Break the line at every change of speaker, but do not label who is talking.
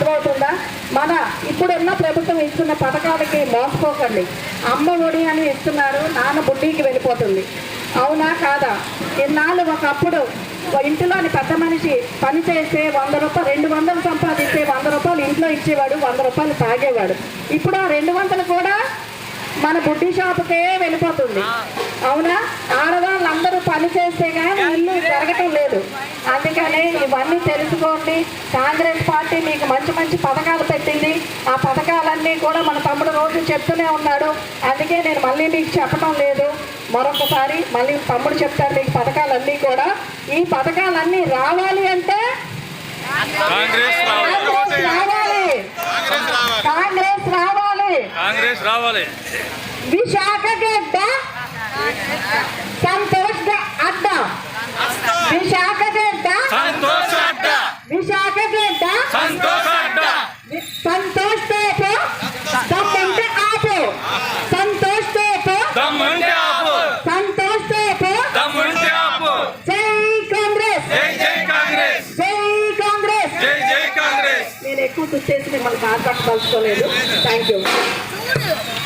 అర్థమవుతుందా? మన ఇప్పుడున్న ప్రభుత్వం ఇస్తున్న పథకాలకి మోసపోకండి. అమ్మ ఒడి అని ఇస్తున్నారు, నాన్న బుడ్డీకి వెళ్ళిపోతుంది. అవునా కాదా? ఇన్నాళ్ళు ఒకప్పుడు ఇంటిలోని పెద్ద మనిషి పని చేస్తే 100 రూపాయలు 200 సంపాదిస్తే 100 రూపాయలు ఇంట్లో ఇచ్చేవాడు, 100 రూపాయలు తాగేవాడు. ఇప్పుడు ఆ 200 కూడా మన బుడ్డి షాపుకే వెళ్ళిపోతుంది. అవునా? ఆడవాళ్ళందరూ పని చేస్తే కానీ ఇల్లు జరగటం లేదు. అందుకనే ఇవన్నీ తెలుసుకోండి. కాంగ్రెస్ పార్టీ మీకు మంచి మంచి పథకాలు పెట్టింది. ఆ పథకాలన్నీ కూడా మన తమ్ముడు రోజు చెప్తూనే ఉన్నాడు. అందుకే నేను మళ్ళీ మీకు చెప్పడం లేదు. మరొకసారి మళ్ళీ తమ్ముడు చెప్తారు మీకు పథకాలన్నీ కూడా. ఈ పథకాలన్నీ రావాలి అంటే
కాంగ్రెస్ రావాలి.
విశాఖ గడ్డ సంతోష్ అడ్డా, విశాఖ గడ్డ విశాఖ గడ్డ సంతోష్ తోపు దమ్ముంటే ఆపు, సంతోష్ తోపు సంతోష్ తోపు. జై కాంగ్రెస్,
జై కాంగ్రెస్,
జై కాంగ్రెస్.
జై కాంగ్రెస్.
నేను ఎక్కువ చూసేసి మిమ్మల్ని బాధపడదలుచుకోలేదు. Thank you.